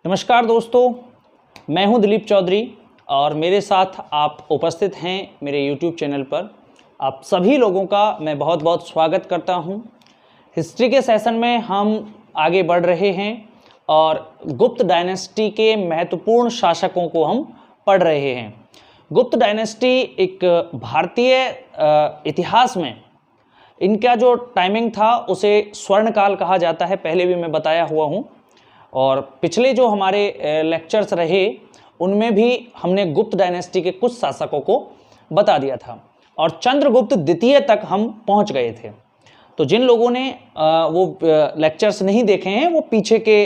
नमस्कार दोस्तों, मैं हूं दिलीप चौधरी और मेरे साथ आप उपस्थित हैं मेरे YouTube चैनल पर। आप सभी लोगों का मैं बहुत बहुत स्वागत करता हूं। हिस्ट्री के सेशन में हम आगे बढ़ रहे हैं और गुप्त डायनेस्टी के महत्वपूर्ण शासकों को हम पढ़ रहे हैं। गुप्त डायनेस्टी एक भारतीय इतिहास में इनका जो टाइमिंग था उसे स्वर्णकाल कहा जाता है, पहले भी मैं बताया हुआ हूँ। और पिछले जो हमारे लेक्चर्स रहे उनमें भी हमने गुप्त डायनेस्टी के कुछ शासकों को बता दिया था और चंद्रगुप्त द्वितीय तक हम पहुंच गए थे। तो जिन लोगों ने वो लेक्चर्स नहीं देखे हैं वो पीछे के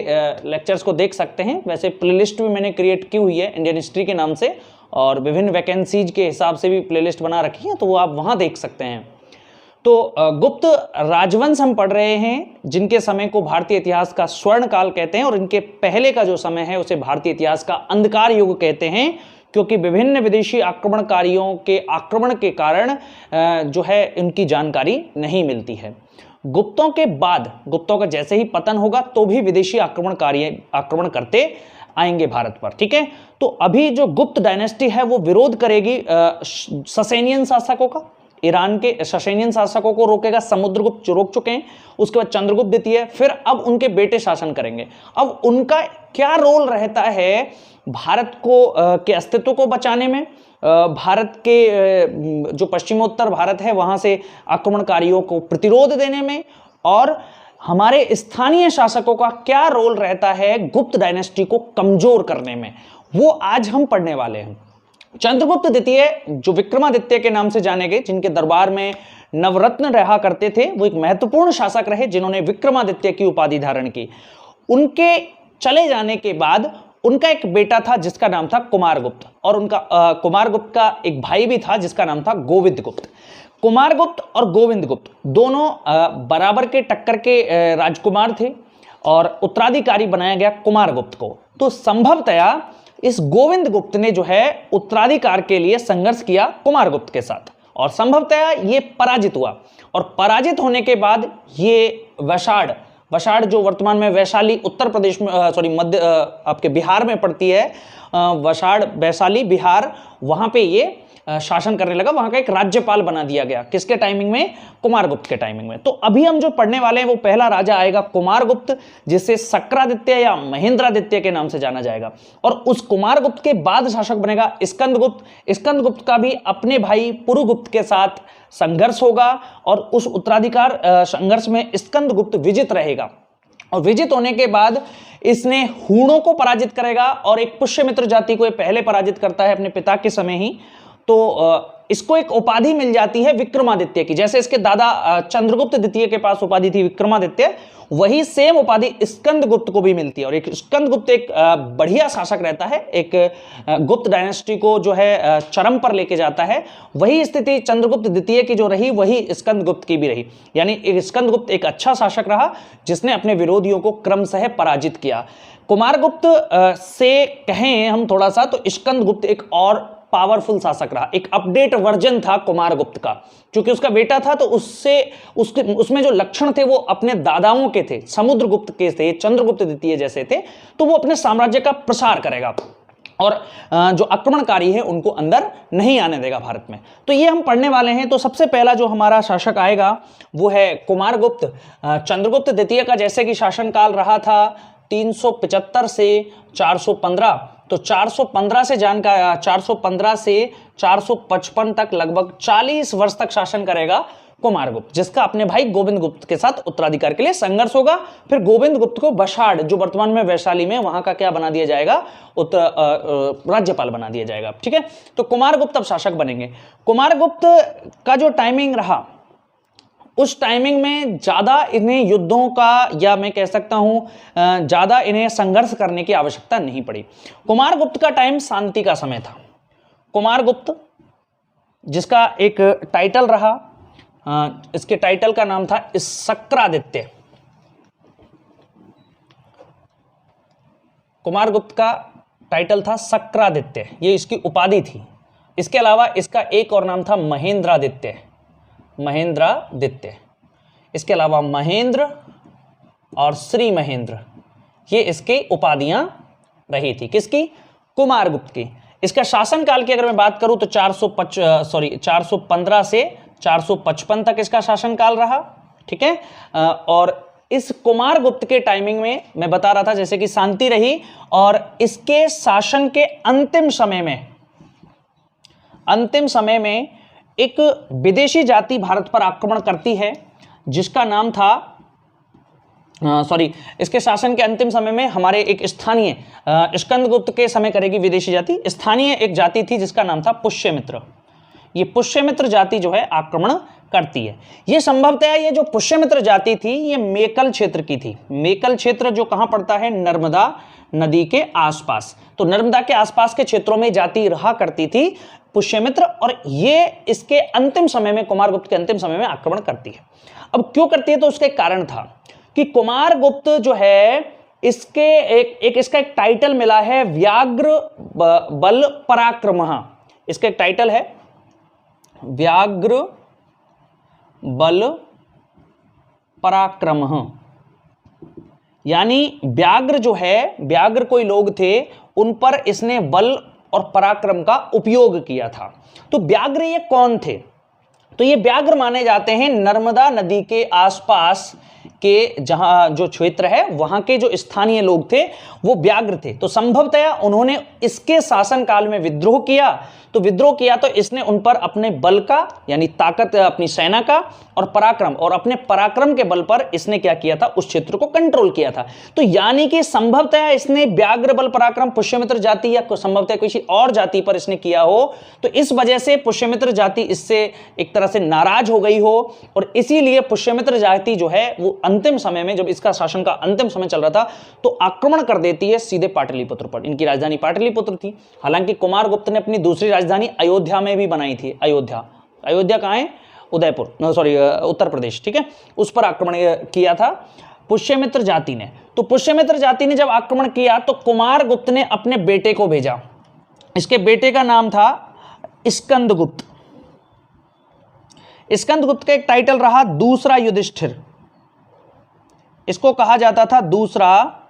लेक्चर्स को देख सकते हैं। वैसे प्लेलिस्ट भी मैंने क्रिएट की हुई है इंडियन हिस्ट्री के नाम से और विभिन्न वैकेंसीज के हिसाब से भी प्लेलिस्ट बना रखी है, तो वो आप वहाँ देख सकते हैं। तो गुप्त राजवंश हम पढ़ रहे हैं जिनके समय को भारतीय इतिहास का स्वर्ण काल कहते हैं और इनके पहले का जो समय है उसे भारतीय इतिहास का अंधकार युग कहते हैं, क्योंकि विभिन्न विदेशी आक्रमणकारियों के आक्रमण के कारण जो है इनकी जानकारी नहीं मिलती है। गुप्तों के बाद, गुप्तों का जैसे ही पतन होगा तो भी विदेशी आक्रमण करते आएंगे भारत पर, ठीक है। तो अभी जो गुप्त डायनेस्टी है वो विरोध करेगी ससेनियन शासकों का, ईरान के ससेनियन शासकों को रोकेगा। समुद्रगुप्त जो रोक चुके हैं, उसके बाद चंद्रगुप्त द्वितीय, फिर अब उनके बेटे शासन करेंगे। अब उनका क्या रोल रहता है भारत को के अस्तित्व को बचाने में, भारत के जो पश्चिमोत्तर भारत है वहां से आक्रमणकारियों को प्रतिरोध देने में, और हमारे स्थानीय शासकों का क्या रोल रहता है गुप्त डायनेस्टी को कमजोर करने में, वो आज हम पढ़ने वाले हैं। चंद्रगुप्त द्वितीय जो विक्रमादित्य के नाम से जाने गए, जिनके दरबार में नवरत्न रहा करते थे, वो एक महत्वपूर्ण शासक रहे जिन्होंने विक्रमादित्य की उपाधि धारण की। उनके चले जाने के बाद उनका एक बेटा था जिसका नाम था कुमारगुप्त, और उनका कुमारगुप्त का एक भाई भी था जिसका नाम था गोविंदगुप्त। कुमारगुप्त और गोविंदगुप्त दोनों बराबर के टक्कर के राजकुमार थे और उत्तराधिकारी बनाया गया कुमारगुप्त को। तो संभवतया इस गोविंदगुप्त ने जो है उत्तराधिकार के लिए संघर्ष किया कुमारगुप्त के साथ और संभवतया ये पराजित हुआ, और पराजित होने के बाद ये वशाड़ जो वर्तमान में वैशाली उत्तर प्रदेश में मध्य आपके बिहार में पड़ती है, वशाड़ वैशाली बिहार, वहां पे ये शासन करने लगा। वहां का एक राज्यपाल बना दिया गया। किसके टाइमिंग में? कुमारगुप्त के टाइमिंग में। तो अभी हम जो पढ़ने वाले हैं वो पहला राजा आएगा कुमारगुप्त, जिसे सक्रादित्य या महेंद्रादित्य के नाम से जाना जाएगा। और उस कुमारगुप्त के बाद शासक बनेगा स्कंदगुप्त। स्कंदगुप्त का भी अपने भाई पुरुगुप्त के साथ संघर्ष होगा और उस उत्तराधिकार संघर्ष में स्कंदगुप्त विजित रहेगा, और विजित होने के बाद इसने हूणों को पराजित करेगा और एक पुष्यमित्र जाति को ये पहले पराजित करता है अपने पिता के समय ही। तो इसको एक उपाधि मिल जाती है विक्रमादित्य की। जैसे इसके दादा चंद्रगुप्त द्वितीय के पास उपाधि थी विक्रमादित्य, वही सेम उपाधि स्कंदगुप्त को भी मिलती है। और एक स्कंदगुप्त एक बढ़िया शासक रहता है, एक गुप्त डायनेस्टी को जो है चरम पर लेके जाता है। वही स्थिति चंद्रगुप्त द्वितीय की जो रही वही स्कंदगुप्त की भी रही, यानी स्कंदगुप्त एक अच्छा शासक रहा जिसने अपने विरोधियों को क्रमशः पराजित किया। कुमारगुप्त से कहें हम थोड़ा सा तो स्कंदगुप्त एक और पावरफुल शासक रहा, एक अपडेट वर्जन था कुमारगुप्त का, क्योंकि उसका बेटा था तो उसमें जो लक्षण थे वो अपने दादाओं के थे, समुद्रगुप्त के थे, चंद्रगुप्त द्वितीय जैसे थे। तो वो अपने साम्राज्य का प्रसार करेगा और जो आक्रमणकारी है उनको अंदर नहीं आने देगा भारत में। तो ये हम पढ़ने वाले हैं। तो सबसे पहला जो हमारा शासक आएगा वो है कुमारगुप्त। चंद्रगुप्त द्वितीय का जैसे कि शासनकाल रहा था 375 से 415, तो 415 से 455 तक लगभग 40 वर्ष तक शासन करेगा कुमारगुप्त, जिसका अपने भाई गोविंदगुप्त के साथ उत्तराधिकार के लिए संघर्ष होगा। फिर गोविंदगुप्त को वशाड़ जो वर्तमान में वैशाली में वहां का क्या बना दिया जाएगा, राज्यपाल बना दिया जाएगा, ठीक है। तो कुमारगुप्त अब शासक बनेंगे। कुमारगुप्त का जो टाइमिंग रहा उस टाइमिंग में ज्यादा इन्हें युद्धों का, या मैं कह सकता हूं ज्यादा इन्हें संघर्ष करने की आवश्यकता नहीं पड़ी। कुमारगुप्त का टाइम शांति का समय था। कुमारगुप्त जिसका एक टाइटल रहा, इसके टाइटल का नाम था सक्रादित्य। कुमारगुप्त का टाइटल था सक्रादित्य, ये इसकी उपाधि थी। इसके अलावा इसका एक और नाम था महेंद्रादित्य। इसके अलावा महेंद्र और श्री महेंद्र, ये इसकी उपाधियां रही थी। किसकी? कुमारगुप्त की। इसका शासनकाल की अगर मैं बात करूं तो 415 से 455 तक इसका शासनकाल रहा। ठीक है, और इस कुमारगुप्त के टाइमिंग में मैं बता रहा था जैसे कि शांति रही, और इसके शासन के अंतिम समय में एक विदेशी जाति भारत पर आक्रमण करती है जिसका नाम था इसके शासन के अंतिम समय में हमारे एक स्थानीय स्कंदगुप्त के समय करेगी विदेशी जाति, स्थानीय एक जाति थी जिसका नाम था पुष्यमित्र। ये पुष्यमित्र जाति जो है आक्रमण करती है। ये संभवतः ये जो पुष्यमित्र जाति थी ये मेकल क्षेत्र की थी। मेकल क्षेत्र जो कहां पड़ता है? नर्मदा नदी के आसपास। तो नर्मदा के आसपास के क्षेत्रों में जाति रहा करती थी पुष्यमित्र, और ये इसके अंतिम समय में, कुमारगुप्त के अंतिम समय में आक्रमण करती है। अब क्यों करती है? तो उसका एक कारण था कि कुमारगुप्त जो है इसके इसका एक टाइटल मिला है व्याघ्र बल पराक्रमः। इसका एक टाइटल है व्याघ्र बल पराक्रमः, यानी व्याघ्र जो है, व्याघ्र कोई लोग थे उन पर इसने बल और पराक्रम का उपयोग किया था। तो व्याघ्र ये कौन थे? तो ये व्याघ्र माने जाते हैं नर्मदा नदी के आसपास के जहां जो क्षेत्र है वहां के जो स्थानीय लोग थे वो व्याघ्र थे। तो संभवतः उन्होंने इसके शासनकाल में विद्रोह किया। तो विद्रोह किया तो इसने उन पर अपने बल का यानी ताकत, अपनी सेना का और पराक्रम, और अपने पराक्रम के बल पर इसने क्या किया था? उस क्षेत्र को कंट्रोल किया था। तो यानी कि संभवतः इसने व्याघ्र बल पराक्रम पुष्यमित्र जाति या संभवतः किसी और जाति पर इसने किया हो, तो इस वजह से पुष्यमित्र जाति इससे एक तरह से नाराज हो गई हो, और इसीलिए पुष्यमित्र जाति जो है वो अंतिम समय में, जब इसका शासन का अंतिम समय चल रहा था, तो आक्रमण कर देती है सीधे पाटलिपुत्र पर। इनकी राजधानी पाटलिपुत्र थी। हालांकि कुमारगुप्त ने अपनी दूसरी राजधानी अयोध्या में भी बनाई थी। अयोध्या कहां है? उदयपुर, उत्तर प्रदेश। ठीक है, उस पर आक्रमण किया था पुष्यमित्र जाति ने। तो पुष्यमित्र जाति ने जब आक्रमण किया तो कुमारगुप्त ने अपने बेटे को भेजा। इसके बेटे का नाम था स्कंदगुप्त। स्कंदगुप्त का एक टाइटल रहा दूसरा युधिष्ठिर। इसको कहा जाता था दूसरा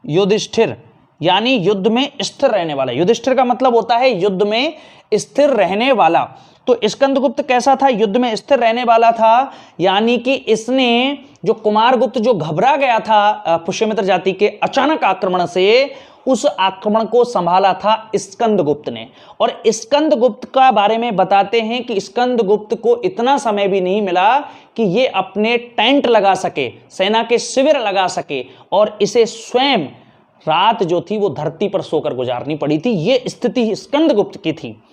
युधिष्ठिर, यानी युद्ध में स्थिर रहने वाला। युधिष्ठिर का मतलब होता है युद्ध में स्थिर रहने वाला। तो स्कंदगुप्त कैसा था? युद्ध में स्थिर रहने वाला था, यानी कि इसने जो कुमारगुप्त जो घबरा गया था पुष्यमित्र जाति के अचानक आक्रमण से, उस आक्रमण को संभाला था स्कंदगुप्त ने। और स्कंदगुप्त का बारे में बताते हैं कि स्कंदगुप्त को इतना समय भी नहीं मिला कि ये अपने टेंट लगा सके, सेना के शिविर लगा सके, और इसे स्वयं रात जो थी वो धरती पर सोकर गुजारनी पड़ी थी। ये स्थिति स्कंदगुप्त की थी।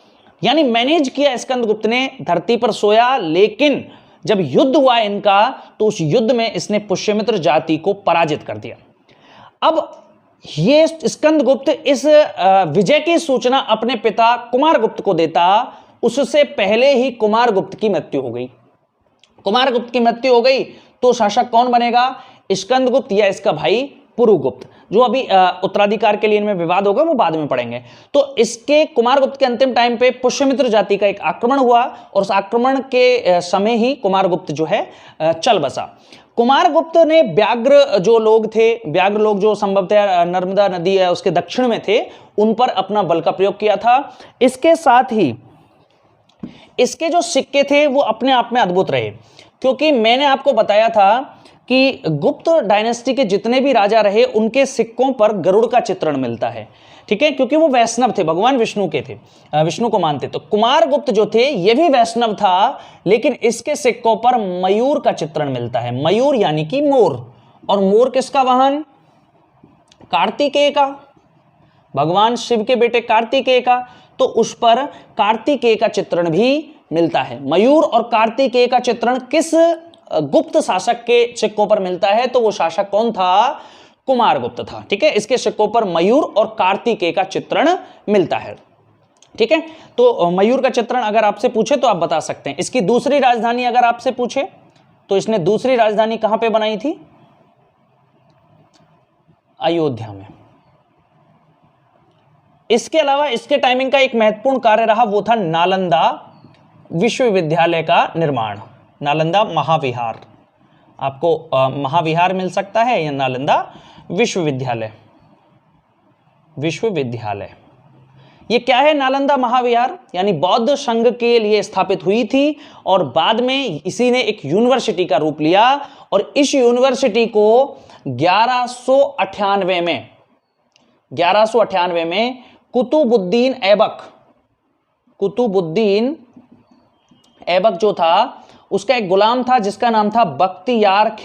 यानी मैनेज किया स्कंदगुप्त ने, धरती पर सोया, लेकिन जब युद्ध हुआ इनका तो उस युद्ध में इसने पुष्यमित्र जाति को पराजित कर दिया। अब ये स्कंदगुप्त इस विजय की सूचना अपने पिता कुमारगुप्त को देता, उससे पहले ही कुमारगुप्त की मृत्यु हो गई। कुमारगुप्त की मृत्यु हो गई तो शासक कौन बनेगा? स्कंदगुप्त या इसका भाई पुरुगुप्त, जो अभी उत्तराधिकार के लिए इनमें विवाद होगा, वो बाद में पढ़ेंगे। तो इसके कुमारगुप्त के अंतिम टाइम पे पुष्यमित्र जाति का एक आक्रमण हुआ, और उस आक्रमण के समय ही कुमारगुप्त जो है चल बसा। कुमारगुप्त ने व्याघ्र जो लोग थे, व्याघ्र लोग जो संभवतः नर्मदा नदी है उसके दक्षिण में थे, उन पर अपना बल का प्रयोग किया था। इसके साथ ही इसके जो सिक्के थे वो अपने आप में अद्भुत रहे, क्योंकि मैंने आपको बताया था कि गुप्त डायनेस्टी के जितने भी राजा रहे उनके सिक्कों पर गरुड़ का चित्रण मिलता है। ठीक है, क्योंकि वो वैष्णव थे, भगवान विष्णु के थे, विष्णु को मानते। तो कुमारगुप्त जो थे ये भी वैष्णव था, लेकिन इसके सिक्कों पर मयूर का चित्रण मिलता है। मयूर यानी कि मोर, और मोर किसका वाहन? कार्तिकेय का, भगवान शिव के बेटे कार्तिकेय का। तो उस पर कार्तिकेय का चित्रण भी मिलता है। मयूर और कार्तिकेय का चित्रण किस गुप्त शासक के सिक्कों पर मिलता है? तो वो शासक कौन था? कुमारगुप्त था। ठीक है, इसके सिक्कों पर मयूर और कार्तिकेय का चित्रण मिलता है। ठीक है, तो मयूर का चित्रण अगर आपसे पूछे तो आप बता सकते हैं। इसकी दूसरी राजधानी अगर आपसे पूछे तो इसने दूसरी राजधानी कहां पे बनाई थी? अयोध्या में। इसके अलावा इसके टाइमिंग का एक महत्वपूर्ण कार्य रहा, वो था नालंदा विश्वविद्यालय का निर्माण। नालंदा महाविहार, आपको महाविहार मिल सकता है या नालंदा विश्वविद्यालय। विश्वविद्यालय। ये क्या है? नालंदा महाविहार, यानी बौद्ध संघ के लिए स्थापित हुई थी और बाद में इसी ने एक यूनिवर्सिटी का रूप लिया और इस यूनिवर्सिटी को 1198 में कुतुबुद्दीन ऐबक जो था उसका एक गुलाम था जिसका नाम था बख्तियार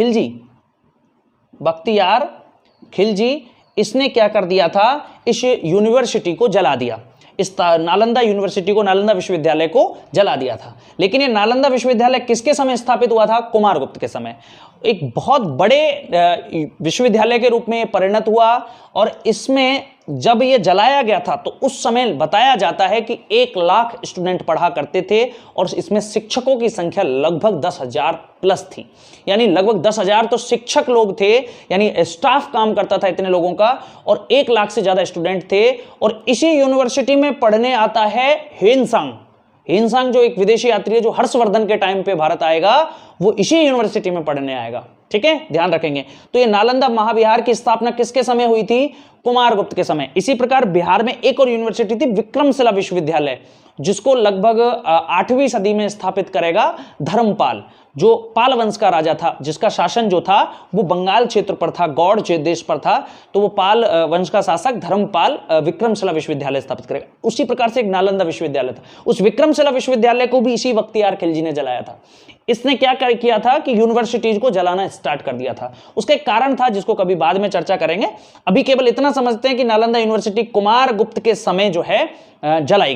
खिलजी। इसने क्या कर दिया था? इस यूनिवर्सिटी को जला दिया, इस नालंदा यूनिवर्सिटी को, नालंदा विश्वविद्यालय को जला दिया था। लेकिन ये नालंदा विश्वविद्यालय किसके समय स्थापित हुआ था? कुमारगुप्त के समय। एक बहुत बड़े विश्वविद्यालय के रूप में परिणत हुआ और इसमें जब ये जलाया गया था तो उस समय बताया जाता है कि 1 लाख स्टूडेंट पढ़ा करते थे और इसमें शिक्षकों की संख्या लगभग 10,000 प्लस थी, यानी लगभग 10,000 तो शिक्षक लोग थे, यानी स्टाफ काम करता था इतने लोगों का, और 1 लाख से ज्यादा स्टूडेंट थे। और इसी यूनिवर्सिटी में पढ़ने आता है हिनसांग जो एक विदेशी यात्री है जो हर्षवर्धन के टाइम पे भारत आएगा, वो इसी यूनिवर्सिटी में पढ़ने आएगा। ठीक है, ध्यान रखेंगे। तो ये नालंदा महाविहार की स्थापना किसके समय हुई थी? कुमारगुप्त के समय। इसी प्रकार बिहार में एक और यूनिवर्सिटी थी, विक्रमशिला विश्वविद्यालय, जिसको लगभग 8वीं सदी में स्थापित करेगा धर्मपाल, जो पाल वंश का राजा था, जिसका शासन जो था वो बंगाल क्षेत्र पर था, गौड़ देश पर था। तो वो पाल वंश का शासक धर्मपाल विक्रमशिला विश्वविद्यालय स्थापित करेगा। उसी प्रकार से एक नालंदा विश्वविद्यालय था, उस विक्रमशिला विश्वविद्यालय को भी इसी बख्तियार खिलजी ने जलाया था। इसने क्या किया था कि यूनिवर्सिटीज को जलाना स्टार्ट कर दिया था। उसका एक कारण था जिसको कभी बाद में चर्चा करेंगे। अभी केवल इतना समझते हैं कि नालंदा यूनिवर्सिटी कुमारगुप्त के समय जो है बनाई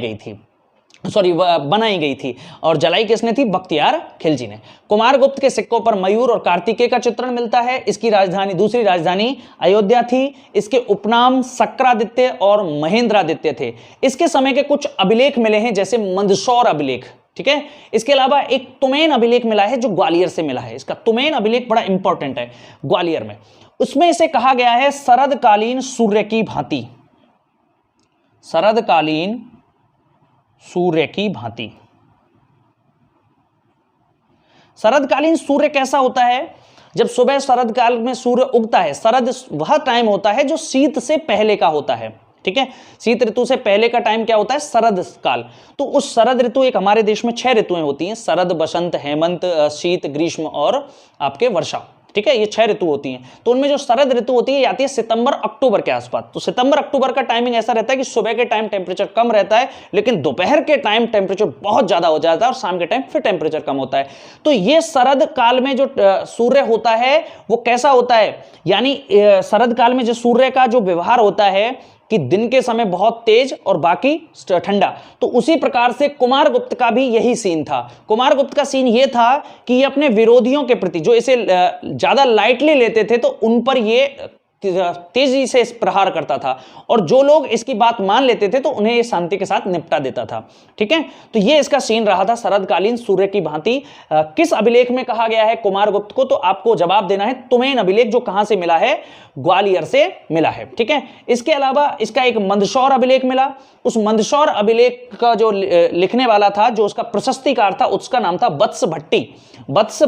गई थी। और जलाई किसने थी? बख्तियार खिलजी ने। कुमारगुप्त के सिक्कों पर मयूर और कार्तिकेय का चित्रण मिलता है। इसकी दूसरी राजधानी अयोध्या थी। इसके उपनाम सक्रादित्य और महेंद्रादित्य थे। इसके समय के कुछ अभिलेख मिले हैं, जैसे मंदसौर अभिलेख। ठीक है, इसके अलावा एक तुमैन अभिलेख मिला है जो ग्वालियर से मिला है। इसका तुमैन अभिलेख बड़ा इंपॉर्टेंट है, ग्वालियर में। उसमें इसे कहा गया है शरदकालीन सूर्य की भांति। शरदकालीन सूर्य की भांति। शरदकालीन सूर्य कैसा होता है? जब सुबह शरदकाल में सूर्य उगता है। शरद वह टाइम होता है जो शीत से पहले का होता है। ठीक है, शीत ऋतु से पहले का टाइम क्या होता है? शरद काल। तो उस शरद ऋतु, एक हमारे देश में 6 ऋतुएं होती हैं, शरद, बसंत, हेमंत, शीत, ग्रीष्म और आपके वर्षा। ठीक है, ये 6 ऋतु होती हैं। तो उनमें जो शरद ऋतु होती है आती है सितंबर अक्टूबर के आसपास। तो सितंबर अक्टूबर का टाइमिंग ऐसा रहता है कि सुबह के टाइम टेम्परेचर कम रहता है, लेकिन दोपहर के टाइम टेम्परेचर बहुत ज्यादा हो जाता है और शाम के टाइम फिर टेम्परेचर कम होता है। तो ये शरद काल में जो सूर्य होता है वो कैसा होता है? यानी शरद काल में जो सूर्य का जो व्यवहार होता है कि दिन के समय बहुत तेज और बाकी ठंडा, तो उसी प्रकार से कुमारगुप्त का भी यही सीन था। कुमारगुप्त का सीन ये था कि ये अपने विरोधियों के प्रति जो इसे ज्यादा लाइटली लेते थे, तो उन पर ये तेजी से प्रहार करता था, और जो लोग इसकी बात मान लेते थे तो उन्हें ये शांति के साथ निपटा देता था। ठीक है, तो ये इसका सीन रहा था, शरदकालीन सूर्य की भांति। किस अभिलेख में कहा गया है कुमारगुप्त को? तो आपको जवाब देना है तुमैन अभिलेख, जो कहां से मिला है? ग्वालियर से मिला है। ठीक है, इसके अलावा इसका एक मंदसौर अभिलेख मिला। उस मंदसौर अभिलेख का जो लिखने वाला था, जो उसका प्रशस्तिकार था, उसका नाम था वत्स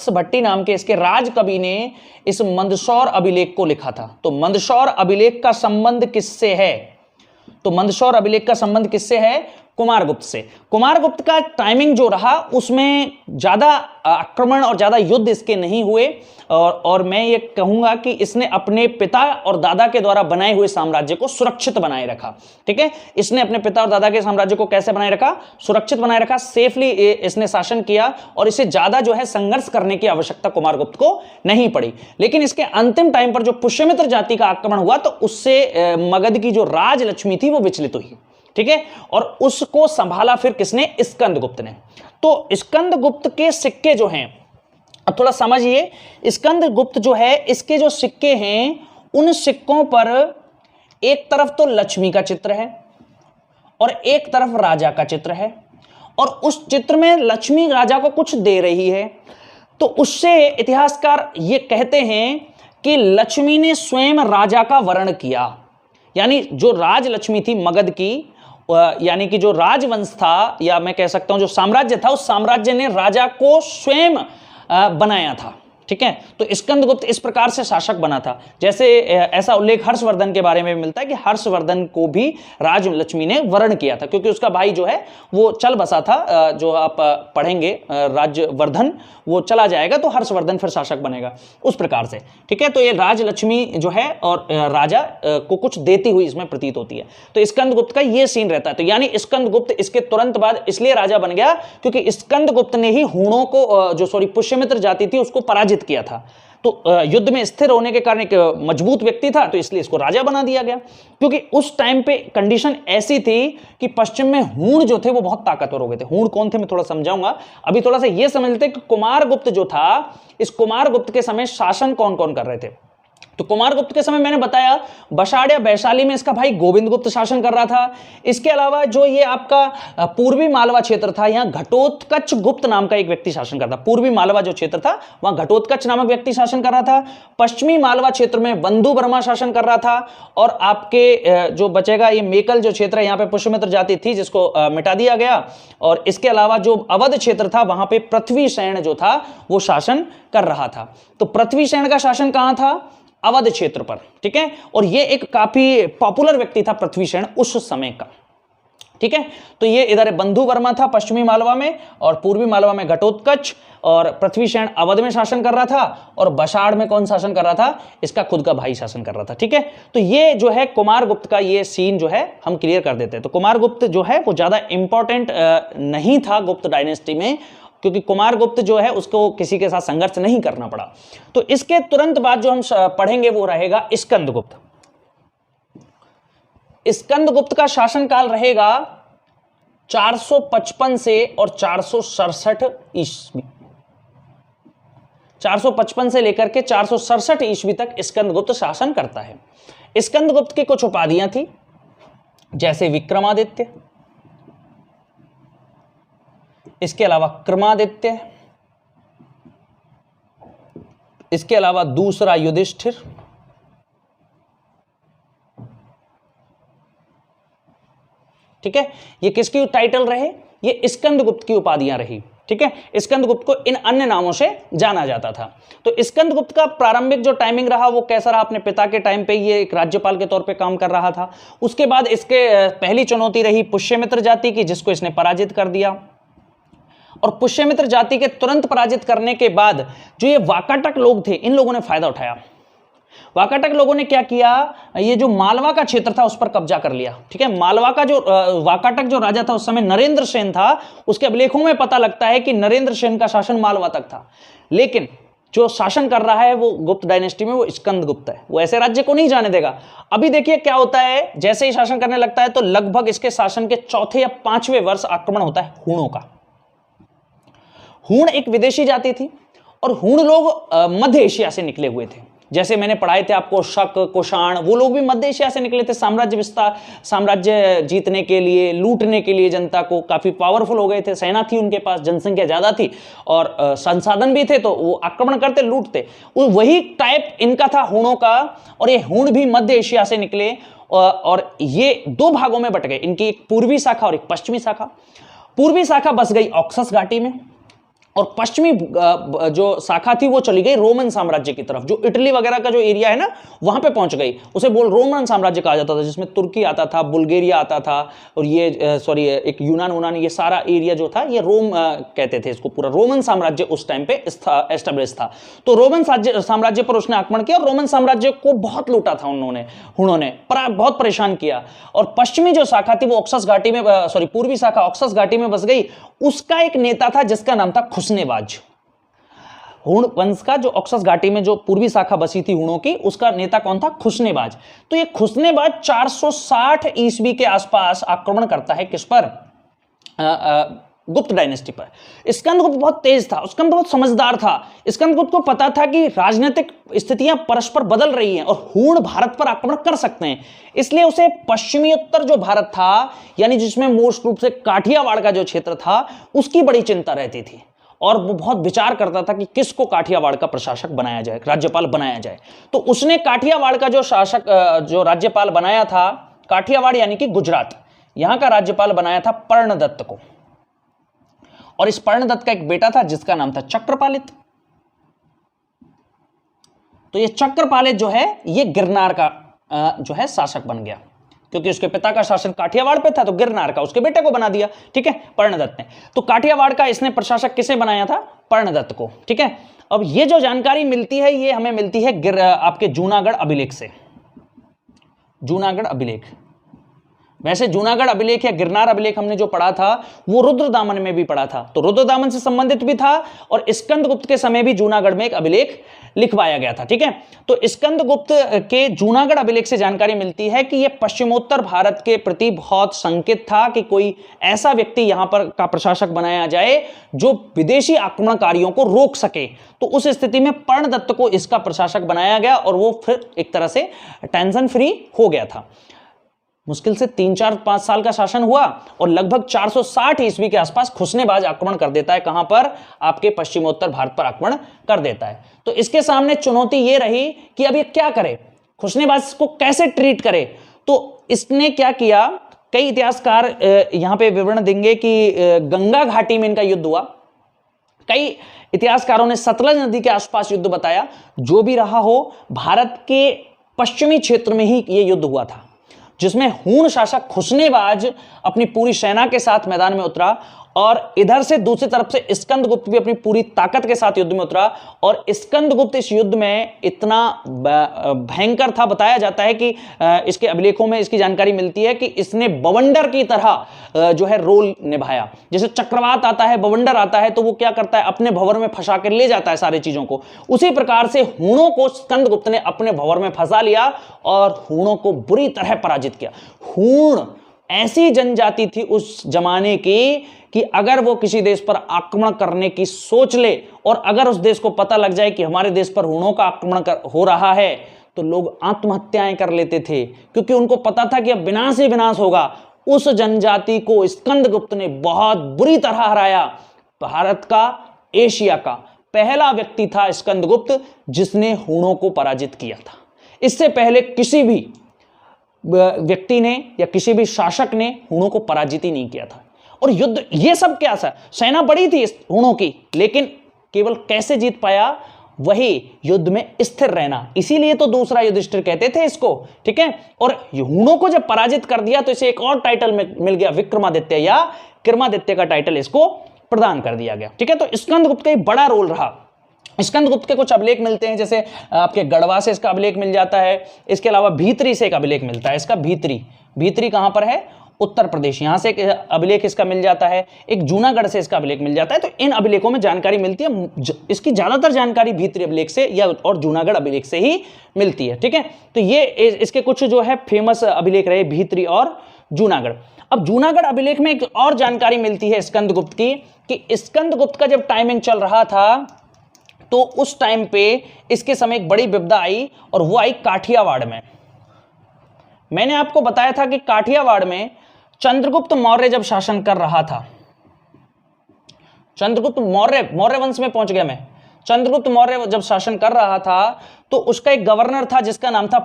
भट्टी नाम के इसके राज कवि ने इस मंदसौर अभिलेख को लिखा था। तो मंदसौर अभिलेख का संबंध किससे है? तो मंदसौर अभिलेख का संबंध किससे है? कुमारगुप्त से। कुमारगुप्त का टाइमिंग जो रहा उसमें ज्यादा आक्रमण और ज्यादा युद्ध इसके नहीं हुए, और मैं ये कहूंगा कि इसने अपने पिता और दादा के द्वारा बनाए हुए साम्राज्य को सुरक्षित बनाए रखा। ठीक है, इसने अपने पिता और दादा के साम्राज्य को कैसे बनाए रखा? सुरक्षित बनाए रखा, सेफली इसने शासन किया, और इसे ज्यादा जो है संघर्ष करने की आवश्यकता कुमारगुप्त को नहीं पड़ी। लेकिन इसके अंतिम टाइम पर जो पुष्यमित्र जाति का आक्रमण हुआ, तो उससे मगध की जो राजलक्ष्मी थी वो विचलित हुई। ठीक है, और उसको संभाला फिर किसने? स्कंदगुप्त ने। तो स्कंदगुप्त के सिक्के जो हैं, अब थोड़ा समझिए, स्कंदगुप्त जो है इसके जो सिक्के हैं, उन सिक्कों पर एक तरफ तो लक्ष्मी का चित्र है और एक तरफ राजा का चित्र है, और उस चित्र में लक्ष्मी राजा को कुछ दे रही है। तो उससे इतिहासकार ये कहते हैं कि लक्ष्मी ने स्वयं राजा का वर्ण किया, यानी जो राजलक्ष्मी थी मगध की, यानी कि जो राजवंश था, या मैं कह सकता हूं जो साम्राज्य था, उस साम्राज्य ने राजा को स्वयं बनाया था। ठीक है। तो स्कंदगुप्त इस प्रकार से शासक बना था। जैसे ऐसा उल्लेख हर्षवर्धन के बारे में मिलता है कि हर्षवर्धन को भी राजलक्ष्मी ने वरण किया था, क्योंकि उसका भाई जो है वो चल बसा था। जो आप पढ़ेंगे राज्यवर्धन, वो चला जाएगा तो हर्षवर्धन फिर शासक बनेगा, उस प्रकार से। ठीक है, तो ये राजलक्ष्मी जो है और राजा को कुछ देती हुई इसमें प्रतीत होती है। तो स्कंदगुप्त का ये सीन रहता है। तो यानी स्कंदगुप्त इसके तुरंत बाद इसलिए राजा बन गया क्योंकि स्कंदगुप्त ने ही हूणों को जो पुष्यमित्र जाति थी उसको पराजित किया था। तो युद्ध में स्थिर होने के कारण एक मजबूत व्यक्ति था, तो इसलिए इसको राजा बना दिया गया। क्योंकि उस टाइम पे कंडीशन ऐसी थी कि पश्चिम में हूण जो थे वो बहुत ताकतवर हो गए थे। हूण कौन थे मैं थोड़ा समझाऊंगा। अभी थोड़ा सा ये समझ लेते कि कुमारगुप्त जो था, इस कुमारगुप्त के समय शासन कौन कौन कर रहे थे। तो कुमारगुप्त के समय मैंने बताया बशाड़ या वैशाली में इसका भाई गोविंदगुप्त शासन कर रहा था। इसके अलावा जो ये आपका पूर्वी मालवा क्षेत्र था, यहां घटोत्कच गुप्त नाम का एक व्यक्ति शासन करता। पूर्वी मालवा जो क्षेत्र था वहां घटोत्कच नामक व्यक्ति शासन कर रहा था। पश्चिमी मालवा क्षेत्र में बंधु वर्मा शासन कर रहा था। और आपके जो बचेगा ये मेकल जो क्षेत्र है, यहां पे पुष्यमित्र जाति थी जिसको मिटा दिया गया। और इसके अलावा जो अवध क्षेत्र था वहां पे पृथ्वीसेन जो था वो शासन कर रहा था। तो पृथ्वीसेन का शासन कहां था? अवध क्षेत्र पर। ठीक है, और ये एक काफी पॉपुलर व्यक्ति था पृथ्वीसेन उस समय का। ठीक है, तो ये इधर बंधु वर्मा था पश्चिमी मालवा में, और पूर्वी मालवा में घटोत्कच, और पृथ्वीसेन अवध में शासन कर रहा था। और बशाड़ में कौन शासन कर रहा था? इसका खुद का भाई शासन कर रहा था। ठीक है, तो ये जो है कुमारगुप्त का ये सीन जो है हम क्लियर कर देते हैं। तो कुमारगुप्त जो है वो ज्यादा इंपॉर्टेंट नहीं था गुप्त डायनेस्टी में, क्योंकि कुमारगुप्त जो है उसको किसी के साथ संघर्ष नहीं करना पड़ा। तो इसके तुरंत बाद जो हम पढ़ेंगे वो रहेगा स्कंदगुप्त। स्कंदगुप्त का शासनकाल रहेगा 455 से और 467 ईस्वी। 455 से लेकर के 467 ईस्वी तक स्कंदगुप्त शासन करता है। स्कंदगुप्त की कुछ उपाधियां थी, जैसे विक्रमादित्य, इसके अलावा क्रमादित्य, इसके अलावा दूसरा युधिष्ठिर, ठीक है। ये किसकी टाइटल रहे? ये स्कंदगुप्त की उपाधियां रही। ठीक है, स्कंदगुप्त को इन अन्य नामों से जाना जाता था। तो स्कंदगुप्त का प्रारंभिक जो टाइमिंग रहा वो कैसा रहा? अपने पिता के टाइम पे ये एक राज्यपाल के तौर पे काम कर रहा था। उसके बाद इसके पहली चुनौती रही पुष्यमित्र जाति की, जिसको इसने पराजित कर दिया। और पुष्यमित्र जाति के तुरंत पराजित करने के बाद जो ये वाकाटक लोग थे, इन लोगों ने फायदा उठाया। वाकाटक लोगों ने क्या किया? ये जो मालवा का क्षेत्र था उस पर कब्जा कर लिया। ठीक है, मालवा का जो वाकाटक जो राजा था उस समय नरेंद्र सेन था। उसके अभिलेखों में पता लगता है कि नरेंद्र सेन का शासन मालवा तक था, लेकिन जो शासन कर रहा है वो गुप्त डायनेस्टी में वो स्कंदगुप्त है। वो ऐसे राज्य को नहीं जाने देगा। अभी देखिए क्या होता है, जैसे ही शासन करने लगता है तो लगभग इसके शासन के चौथे या पांचवें वर्ष आक्रमण होता है हूणों का। हूण एक विदेशी जाति थी और हूण लोग मध्य एशिया से निकले हुए थे। जैसे मैंने पढ़ाए थे आपको शक, कुषाण, वो लोग भी मध्य एशिया से निकले थे साम्राज्य विस्तार, साम्राज्य जीतने के लिए, लूटने के लिए जनता को। काफी पावरफुल हो गए थे, सेना थी उनके पास, जनसंख्या ज्यादा थी और संसाधन भी थे, तो वो आक्रमण करते, लूटते। वही टाइप इनका था हूणों का। और ये हूण भी मध्य एशिया से निकले और ये दो भागों में बट गए। इनकी एक पूर्वी शाखा और एक पश्चिमी शाखा। पूर्वी शाखा बस गई ऑक्सस घाटी में और पश्चिमी जो शाखा थी वो चली गई रोमन साम्राज्य की तरफ। जो इटली वगैरह का जो एरिया है ना वहां पे पहुंच गई। उसे रोमन साम्राज्य कहा जाता था, जिसमें तुर्की आता था, बुल्गारिया आता था और ये एक यूनान, ये सारा एरिया जो था ये रोम कहते थे इसको। पूरा रोमन साम्राज्य उस टाइम पे एस्टेब्लिश था। तो रोमन साम्राज्य पर उसने आक्रमण किया और रोमन साम्राज्य को बहुत लूटा था उन्होंने बहुत परेशान किया। और पश्चिमी जो शाखा थी वो ऑक्सस घाटी में, पूर्वी शाखा ऑक्सस घाटी में बस गई। उसका एक नेता था जिसका नाम था खुसनेबाज। हूण वंश का जो ऑक्सस घाटी में जो पूर्वी शाखा बसी थी हूणों की, उसका नेता कौन था? खुसनेबाज। तो ये खुसनेबाज 460 ईस्वी के आसपास आक्रमण करता है किस पर? गुप्त डायनेस्टी पर। स्कंदगुप्त बहुत तेज था, स्कंदगुप्त बहुत समझदार था। स्कंदगुप्त को पता था कि राजनीतिक स्थितियां परस्पर बदल रही हैं और हूण भारत पर आक्रमण कर सकते हैं। इसलिए उसे पश्चिमी उत्तर जो भारत था, यानी जिसमें मोस्ट रूप से काठियावाड़ का जो क्षेत्र था, उसकी बड़ी चिंता रहती थी। और वो बहुत विचार करता था कि किसको काठियावाड़ का प्रशासक बनाया जाए, राज्यपाल बनाया जाए। तो उसने काठियावाड़ का जो राज्यपाल बनाया था, काठियावाड़ यानी कि गुजरात, यहां का राज्यपाल बनाया था पर्णदत्त को। और इस पर्णदत्त का एक बेटा था जिसका नाम था चक्रपालित। तो ये चक्रपालित जो है ये गिरनार का जो है शासक बन गया, क्योंकि उसके पिता का शासन काठियावाड़ पे था, तो गिरनार का उसके बेटे को बना दिया। ठीक है, पर्णदत्त ने। तो काठियावाड़ का इसने प्रशासक किसे बनाया था? पर्णदत्त को। ठीक है, अब ये जो जानकारी मिलती है ये हमें मिलती है आपके जूनागढ़ अभिलेख से। जूनागढ़ अभिलेख, वैसे जूनागढ़ अभिलेख या गिरनार अभिलेख हमने जो पढ़ा था वो रुद्रदामन में भी पढ़ा था, तो रुद्रदामन से संबंधित भी था, और स्कंदगुप्त के समय भी जूनागढ़ में एक अभिलेख लिखवाया गया था। ठीक है, तो स्कंदगुप्त के जूनागढ़ अभिलेख से जानकारी मिलती है कि यह पश्चिमोत्तर भारत के प्रति बहुत संकेत था कि कोई ऐसा व्यक्ति यहां पर का प्रशासक बनाया जाए जो विदेशी आक्रमणकारियों को रोक सके। तो उस स्थिति में पर्णदत्त को इसका प्रशासक बनाया गया और वो फिर एक तरह से टेंशन फ्री हो गया था। मुश्किल से 3-4-5 साल का शासन हुआ और लगभग 460 ईस्वी के आसपास खुसनेबाज आक्रमण कर देता है। कहां पर? आपके पश्चिमोत्तर भारत पर आक्रमण कर देता है। तो इसके सामने चुनौती यह रही कि अब ये क्या करे, खुसनेबाज को कैसे ट्रीट करे। तो इसने क्या किया, कई इतिहासकार यहां पे विवरण देंगे कि गंगा घाटी में इनका युद्ध हुआ। कई इतिहासकारों ने सतलज नदी के आसपास युद्ध बताया। जो भी रहा हो, भारत के पश्चिमी क्षेत्र में ही यह युद्ध हुआ था, जिसमें हूण शासक खुसनेबाज अपनी पूरी सेना के साथ मैदान में उतरा, और इधर से दूसरी तरफ से स्कंदगुप्त भी अपनी पूरी ताकत के साथ युद्ध में उतरा। और स्कंदगुप्त इस युद्ध में इतना भयंकर था, बताया जाता है कि इसके अभिलेखों में इसकी जानकारी मिलती है कि इसने बवंडर की तरह जो है रोल निभाया। जैसे चक्रवात आता है, बवंडर आता है, तो वो क्या करता है, अपने भंवर में फंसा कर ले जाता है सारी चीजों को। उसी प्रकार से हूणों को स्कंदगुप्त ने अपने भंवर में फंसा लिया और हूणों को बुरी तरह पराजित किया। हूण ऐसी जनजाति थी उस जमाने की कि अगर वो किसी देश पर आक्रमण करने की सोच ले, और अगर उस देश को पता लग जाए कि हमारे देश पर हूणों का आक्रमण हो रहा है, तो लोग आत्महत्याएं कर लेते थे, क्योंकि उनको पता था कि अब विनाश ही विनाश होगा। उस जनजाति को स्कंदगुप्त ने बहुत बुरी तरह हराया। भारत का, एशिया का पहला व्यक्ति था स्कंदगुप्त जिसने हूणों को पराजित किया था। इससे पहले किसी भी व्यक्ति ने या किसी भी शासक ने हूणों को पराजित ही नहीं किया था। और युद्ध, ये सब क्या था, सेना बड़ी थी हूणों की, लेकिन केवल कैसे जीत पाया, वही युद्ध में स्थिर रहना। इसीलिए तो दूसरा युधिष्ठिर कहते थे इसको। ठीक है, और हूणों को जब पराजित कर दिया तो इसे एक और टाइटल मिल गया, विक्रमादित्य या किरमादित्य का टाइटल इसको प्रदान कर दिया गया। ठीक है, तो स्कंदगुप्त का एक बड़ा रोल रहा। स्कंदगुप्त के कुछ अभिलेख मिलते हैं, जैसे आपके गढ़वा से इसका अभिलेख मिल जाता है। इसके अलावा भीतरी से एक अभिलेख मिलता है इसका। भीतरी कहां पर है? उत्तर प्रदेश। यहां से एक अभिलेख इसका मिल जाता है। एक जूनागढ़ से इसका अभिलेख मिल जाता है। तो इन अभिलेखों में जानकारी मिलती है। इसकी ज्यादातर जानकारी भीतरी अभिलेख से या और जूनागढ़ अभिलेख से ही मिलती है। ठीक है, तो ये इसके कुछ जो है फेमस अभिलेख रहे, भीतरी और जूनागढ़। अब जूनागढ़ अभिलेख में एक और जानकारी मिलती है स्कंदगुप्त की, कि स्कंदगुप्त का जब टाइमिंग चल रहा था तो उस टाइम पे इसके समय एक बड़ी विपदा आई, और वो आई काठियावाड़ में। मैंने आपको बताया था कि काठियावाड़ में चंद्रगुप्त मौर्य जब शासन कर रहा था, चंद्रगुप्त मौर्य वंश में पहुंच गया मैं। चंद्रगुप्त मौर्य जब शासन कर रहा था तो उसका एक गवर्नर था जिसका नाम था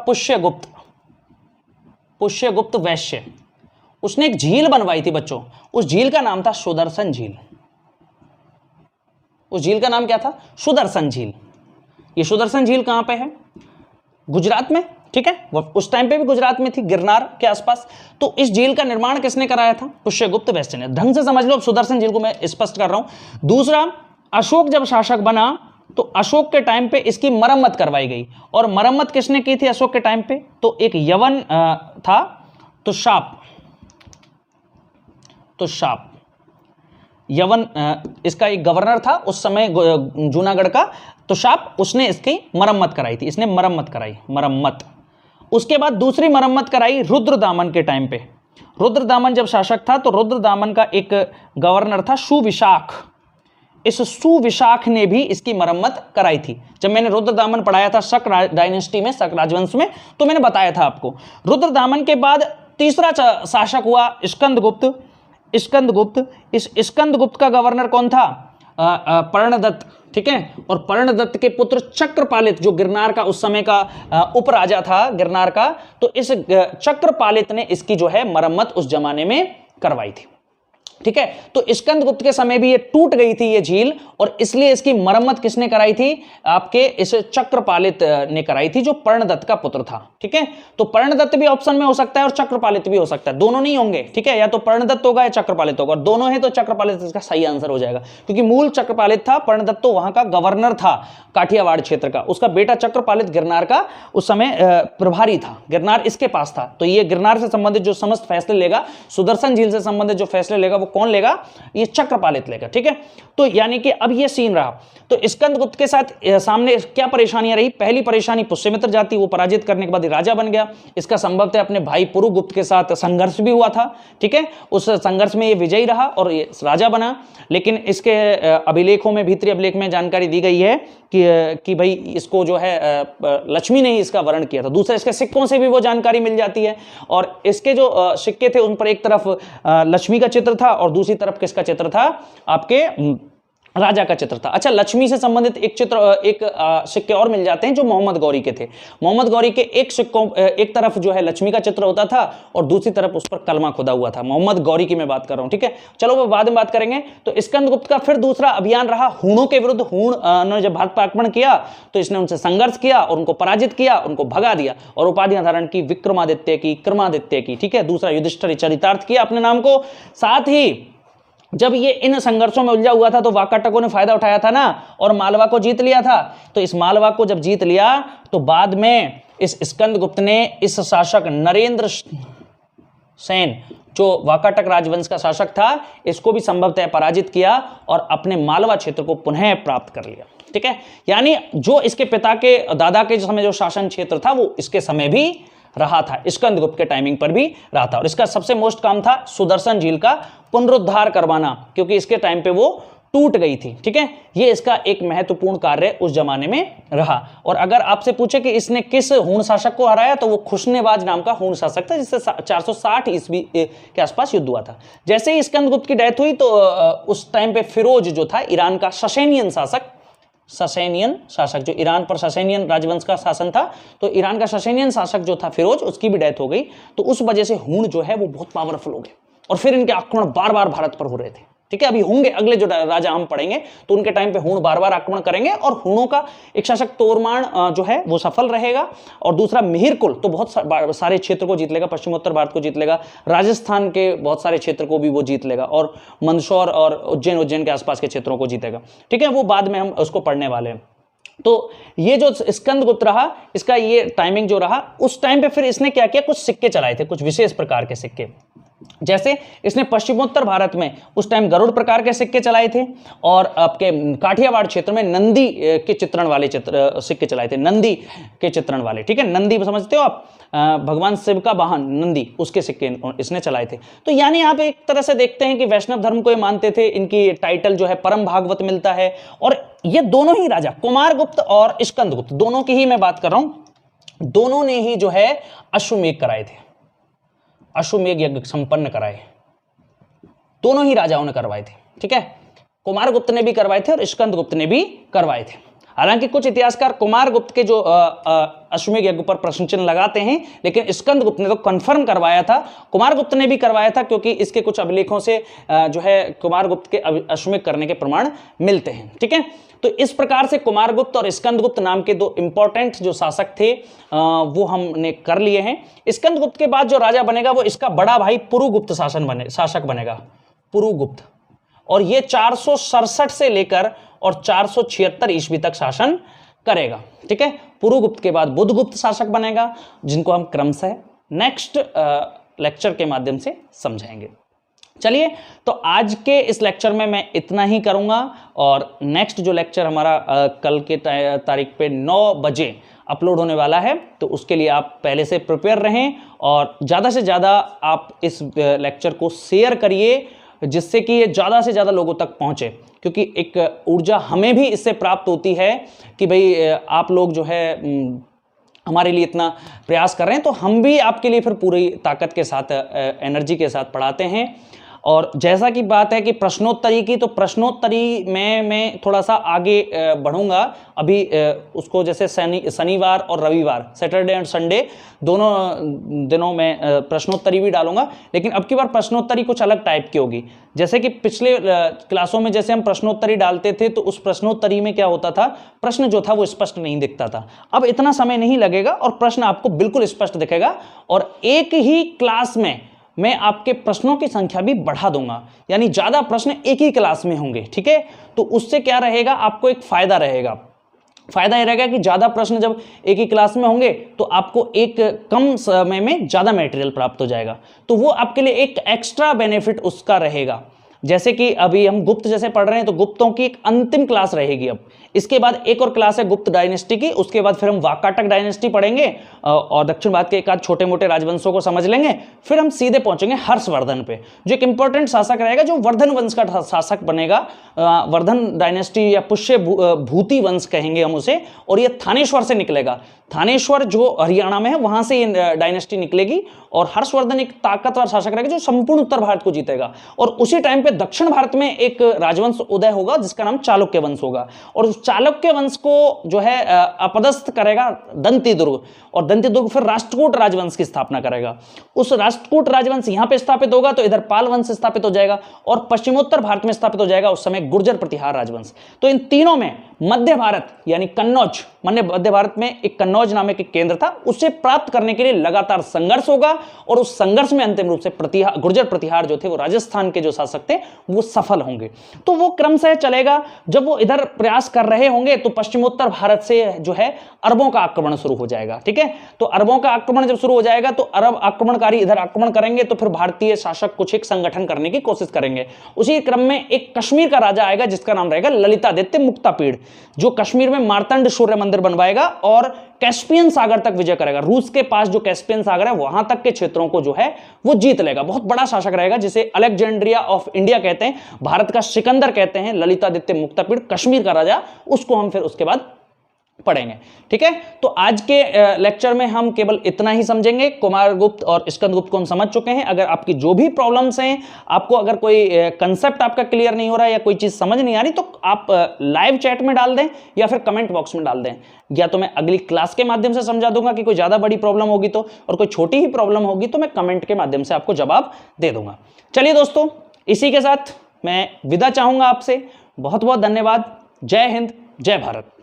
पुष्यगुप्त वैश्य। उसने एक झील बनवाई थी बच्चों, उस झील का नाम था सुदर्शन झील। उस झील का नाम क्या था? सुदर्शन झील। ये सुदर्शन झील कहां पे है? गुजरात में। ठीक है, उस टाइम पे भी गुजरात में थी, गिरनार के आसपास। तो इस झील का निर्माण किसने कराया था? पुष्यगुप्त वैश्य ने। ढंग से समझ लो, सुदर्शन झील को मैं स्पष्ट कर रहा हूं। दूसरा, अशोक जब शासक बना तो अशोक के टाइम पे इसकी मरम्मत करवाई गई। और मरम्मत किसने की थी अशोक के टाइम पे? तो एक यवन था, तो शाप यवन, इसका एक गवर्नर था उस समय जूनागढ़ का, तो शाप, उसने इसकी मरम्मत कराई थी। इसने मरम्मत कराई, मरम्मत। उसके बाद दूसरी मरम्मत कराई रुद्रदामन के टाइम पे। रुद्रदामन जब शासक था तो रुद्रदामन का एक गवर्नर था सुविशाख। इस सुविशाख ने भी इसकी मरम्मत कराई थी। जब मैंने रुद्रदामन पढ़ाया था शक डायनेस्टी में, शक राजवंश में, तो मैंने बताया था आपको। रुद्रदामन के बाद तीसरा शासक हुआ स्कंदगुप्त। इस स्कंदगुप्त का गवर्नर कौन था? पर्णदत्त। ठीक है, और पर्णदत्त के पुत्र चक्रपालित, जो गिरनार का उस समय का उपराजा था गिरनार का, तो इस चक्रपालित ने इसकी जो है मरम्मत उस जमाने में करवाई थी। ठीक है। तो स्कंदगुप्त के समय भी ये टूट गई थी ये झील, और इसलिए इसकी मरम्मत किसने कराई थी? आपके इस चक्रपालित ने कराई थी, जो पर्णदत्त का पुत्र था। ठीक है, तो पर्णदत्त भी ऑप्शन में हो सकता है और चक्रपालित भी हो सकता है, दोनों नहीं होंगे। ठीक है, या तो पर्णदत्त होगा या चक्रपालित होगा, और दोनों है तो चक्रपालित इसका सही आंसर हो जाएगा, क्योंकि मूल चक्रपालित था, पर्णदत्त तो वहां का गवर्नर था काठियावाड़ क्षेत्र का, उसका बेटा चक्रपालित गिरनार का उस समय प्रभारी था, गिरनार इसके पास था। तो ये गिरनार से संबंधित जो समस्त फैसले लेगा, सुदर्शन झील से संबंधित जो फैसले लेगा, वो कौन लेगा? ये चक्रपालित लेगा। ठीक है, तो यानी कि अब ये सीन रहा। तो स्कंदगुप्त के साथ सामने क्या परेशानियां रही? पहली परेशानी, पुष्यमित्र जाति, वो पराजित करने के बाद राजा बन गया। इसका संभवतः अपने भाई पुरुगुप्त के साथ संघर्ष भी हुआ था। ठीक है, उस संघर्ष में ये विजयी रहा और ये राजा बना। लेकिन इसके अभिलेखों में, भीतरी अभिलेख में जानकारी दी गई है कि भाई इसको जो है लक्ष्मी ने ही इसका वर्ण किया था। दूसरा, इसके सिक्कों से भी वो जानकारी मिल जाती है, और इसके जो सिक्के थे उन पर एक तरफ लक्ष्मी का चित्र था और दूसरी तरफ किसका चित्र था? आपके राजा का चित्र था। अच्छा, लक्ष्मी से संबंधित एक चित्र, एक सिक्के और मिल जाते हैं जो मोहम्मद गौरी के थे। मोहम्मद गौरी के एक सिक्कों, एक तरफ जो है लक्ष्मी का चित्र होता था और दूसरी तरफ उस पर कलमा खुदा हुआ था। मोहम्मद गौरी की मैं बात कर रहा हूं। ठीक है, चलो वो बाद में बात करेंगे। तो स्कंदगुप्त का फिर दूसरा अभियान रहा हूणों के विरुद्ध। हूण ने जब भारत पर आक्रमण किया तो इसने उनसे संघर्ष किया और उनको पराजित किया, उनको भगा दिया और उपाधियां धारण की विक्रमादित्य की, क्रमादित्य की। ठीक है, दूसरा युधिष्ठिर चरितार्थ किया अपने नाम को। साथ ही जब ये इन संघर्षों में उलझा हुआ था तो वाकाटकों ने फायदा उठाया था ना, और मालवा को जीत लिया था। तो इस मालवा को जब जीत लिया तो बाद में इस स्कंदगुप्त ने इस शासक नरेंद्र सेन, जो वाकाटक राजवंश का शासक था, इसको भी संभवतः पराजित किया और अपने मालवा क्षेत्र को पुनः प्राप्त कर लिया। ठीक है, यानी जो इसके पिता के, दादा के समय जो शासन क्षेत्र था वो इसके समय भी रहा था, स्कंदगुप्त के टाइमिंग पर भी रहा था। और इसका सबसे मोस्ट काम था सुदर्शन झील का पुनरुद्धार करवाना, क्योंकि इसके टाइम पे वो टूट गई थी। ठीक है, ये इसका एक महत्वपूर्ण कार्य उस जमाने में रहा। और अगर आपसे पूछे कि इसने किस हूण शासक को हराया, तो वो खुशनेबाज नाम का हूण शासक था, जिससे 460 ईस्वी के आसपास युद्ध हुआ था। जैसे ही स्कंदगुप्त की डेथ हुई तो उस टाइम पे फिरोज जो था ईरान का ससेनियन शासक, जो ईरान पर ससेनियन राजवंश का शासन था, तो ईरान का ससेनियन शासक जो था फिरोज, उसकी भी डेथ हो गई। तो उस वजह से हूण जो है वो बहुत पावरफुल हो गए और फिर इनके आक्रमण बार बार भारत पर हो रहे थे। ठीक है, अभी होंगे अगले जो राजा हम पढ़ेंगे तो उनके टाइम पे हूण बार बार आक्रमण करेंगे, और हूणों का एक शासक तोरमान जो है वो सफल रहेगा। और दूसरा मिहिरकुल तो बहुत सारे क्षेत्र को जीत लेगा, पश्चिमोत्तर भारत को जीत लेगा, राजस्थान के बहुत सारे क्षेत्र को भी वो जीत लेगा, और मंदसौर और उज्जैन के आसपास के क्षेत्रों को जीतेगा। ठीक है, वो बाद में हम उसको पढ़ने वाले हैं। तो ये जो स्कंदगुप्त रहा, इसका ये टाइमिंग जो रहा, उस टाइम पे फिर इसने क्या किया? कुछ सिक्के चलाए थे, कुछ विशेष प्रकार के सिक्के। जैसे इसने पश्चिमोत्तर भारत में उस टाइम गरुड़ प्रकार के सिक्के चलाए थे, और आपके काठियावाड़ क्षेत्र में नंदी के चित्रण वाले सिक्के चलाए थे, नंदी के चित्रण वाले। ठीक है, नंदी समझते हो आप, भगवान शिव का वाहन नंदी, उसके सिक्के इसने चलाए थे। तो यानी आप एक तरह से देखते हैं कि वैष्णव धर्म को ये मानते थे, इनकी टाइटल जो है परम भागवत मिलता है। और ये दोनों ही राजा, कुमारगुप्त और स्कंदगुप्त, दोनों की ही मैं बात कर रहा हूं, दोनों ने ही जो है अश्वमेध कराए थे, अश्वमेध यज्ञ संपन्न कराए, दोनों ही राजाओं ने करवाए थे। ठीक है, कुमारगुप्त ने भी करवाए थे और स्कंदगुप्त ने भी करवाए थे। हालांकि कुछ इतिहासकार कुमारगुप्त के जो अश्वमेध यज्ञ पर प्रश्न चिन्ह लगाते हैं, लेकिन स्कंदगुप्त ने तो कंफर्म करवाया था। कुमारगुप्त ने भी करवाया था क्योंकि इसके कुछ अभिलेखों से जो है कुमारगुप्त के अश्वमेध करने के प्रमाण मिलते हैं। ठीक है, तो इस प्रकार से कुमारगुप्त और स्कंदगुप्त नाम के दो इंपॉर्टेंट जो शासक थे वो हमने कर लिए हैं। स्कंदगुप्त के बाद जो राजा बनेगा वो इसका बड़ा भाई पुरुगुप्त शासक बनेगा, पुरुगुप्त। और ये 467 से लेकर और 476 ईस्वी तक शासन करेगा। ठीक है, पुरुगुप्त के बाद बुधगुप्त शासक बनेगा, जिनको हम क्रमशः नेक्स्ट लेक्चर के माध्यम से समझाएंगे। चलिए, तो आज के इस लेक्चर में मैं इतना ही करूंगा, और नेक्स्ट जो लेक्चर हमारा कल के तारीख पे 9 बजे अपलोड होने वाला है, तो उसके लिए आप पहले से प्रिपेयर रहें और ज़्यादा से ज़्यादा आप इस लेक्चर को शेयर करिए, जिससे कि ये ज़्यादा से ज़्यादा लोगों तक पहुँचे। क्योंकि एक ऊर्जा हमें भी इससे प्राप्त होती है कि भाई आप लोग जो है हमारे लिए इतना प्रयास कर रहे हैं, तो हम भी आपके लिए फिर पूरी ताकत के साथ, एनर्जी के साथ पढ़ाते हैं। और जैसा कि बात है कि प्रश्नोत्तरी की, तो प्रश्नोत्तरी में मैं थोड़ा सा आगे बढ़ूंगा। अभी उसको जैसे शनिवार और रविवार, सैटरडे एंड संडे दोनों दिनों में प्रश्नोत्तरी भी डालूंगा, लेकिन अब की बार प्रश्नोत्तरी कुछ अलग टाइप की होगी। जैसे कि पिछले क्लासों में जैसे हम प्रश्नोत्तरी डालते थे तो उस प्रश्नोत्तरी में क्या होता था, प्रश्न जो था वो स्पष्ट नहीं दिखता था। अब इतना समय नहीं लगेगा और प्रश्न आपको बिल्कुल स्पष्ट दिखेगा, और एक ही क्लास में मैं आपके प्रश्नों की संख्या भी बढ़ा दूंगा, यानी ज्यादा प्रश्न एक ही क्लास में होंगे। ठीक है, तो उससे क्या रहेगा, आपको एक फायदा रहेगा। फायदा यह रहेगा कि ज्यादा प्रश्न जब एक ही क्लास में होंगे तो आपको एक कम समय में ज्यादा मटेरियल प्राप्त हो जाएगा, तो वो आपके लिए एक एक्स्ट्रा बेनिफिट उसका रहेगा। जैसे कि अभी हम गुप्त जैसे पढ़ रहे हैं तो गुप्तों की एक अंतिम क्लास रहेगी। अब इसके बाद एक और क्लास है गुप्त डायनेस्टी की, उसके बाद फिर हम वाकाटक डायनेस्टी पढ़ेंगे और दक्षिण भारत के एक आध छोटे मोटे राजवंशों को समझ लेंगे। फिर हम सीधे पहुंचेंगे हर्षवर्धन पे, जो एक इंपॉर्टेंट शासक रहेगा, जो वर्धन वंश का शासक बनेगा। वर्धन डायनेस्टी या पुष्य भूति वंश कहेंगे हम उसे, और ये थानेश्वर से निकलेगा। थानेश्वर जो हरियाणा में है वहां से ये डायनेस्टी निकलेगी, और हर्षवर्धन एक ताकतवर शासक रहेगा जो संपूर्ण उत्तर भारत को जीतेगा। और उसी टाइम पे दक्षिण भारत में एक राजवंश उदय होगा जिसका नाम चालुक्य वंश होगा, और उस चालुक्य वंश को जो है अपदस्थ करेगा दंती दुर्ग, और दंती दुर्ग फिर राष्ट्रकूट राजवंश की स्थापना करेगा। उस राष्ट्रकूट राजवंश यहां पे स्थापित होगा तो इधर पाल वंश स्थापित हो जाएगा, और पश्चिमोत्तर भारत में स्थापित हो जाएगा उस समय गुर्जर प्रतिहार राजवंश। तो इन तीनों में मध्य भारत यानी कन्नौज, मध्य भारत में एक कन्नौज नामक एक केंद्र था, उसे प्राप्त करने के लिए लगातार संघर्ष होगा, और उस संघर्ष में अंतिम रूप से गुर्जर प्रतिहार जो थे, वो राजस्थान के जो शासक थे, वो सफल होंगे। तो वो क्रमशः चलेगा। जब वो इधर प्रयास कर रहे होंगे तो पश्चिमोत्तर भारत से जो है अरबों का आक्रमण शुरू हो जाएगा। ठीक है, तो अरबों का आक्रमण जब शुरू हो जाएगा तो अरब आक्रमणकारी इधर आक्रमण करेंगे, तो फिर भारतीय शासक कुछ एक संगठन करने की कोशिश करेंगे। उसी क्रम में एक कश्मीर का राजा आएगा जिसका नाम रहेगा ललितादित्य मुक्तापीड़, जो कश्मीर में मार्तंड सूर्य मंदिर बनवाएगा और कैस्पियन सागर तक विजय करेगा। रूस के पास जो कैस्पियन सागर है वहां तक के क्षेत्रों को जो है वो जीत लेगा। बहुत बड़ा शासक रहेगा जिसे अलेक्जेंड्रिया ऑफ इंडिया कहते हैं, भारत का सिकंदर कहते हैं। ललितादित्य मुक्तापीड़ कश्मीर का राजा, उसको हम फिर उसके बाद पढ़ेंगे। ठीक है, तो आज के लेक्चर में हम केवल इतना ही समझेंगे। कुमारगुप्त और स्कंदगुप्त को हम समझ चुके हैं। अगर आपकी जो भी प्रॉब्लम्स हैं, आपको अगर कोई कंसेप्ट आपका क्लियर नहीं हो रहा है या कोई चीज समझ नहीं आ रही, तो आप लाइव चैट में डाल दें या फिर कमेंट बॉक्स में डाल दें, या तो मैं अगली क्लास के माध्यम से समझा दूंगा कि कोई ज्यादा बड़ी प्रॉब्लम होगी तो, और कोई छोटी ही प्रॉब्लम होगी तो मैं कमेंट के माध्यम से आपको जवाब दे दूंगा। चलिए दोस्तों, इसी के साथ मैं विदा चाहूंगा आपसे। बहुत बहुत धन्यवाद। जय हिंद, जय भारत।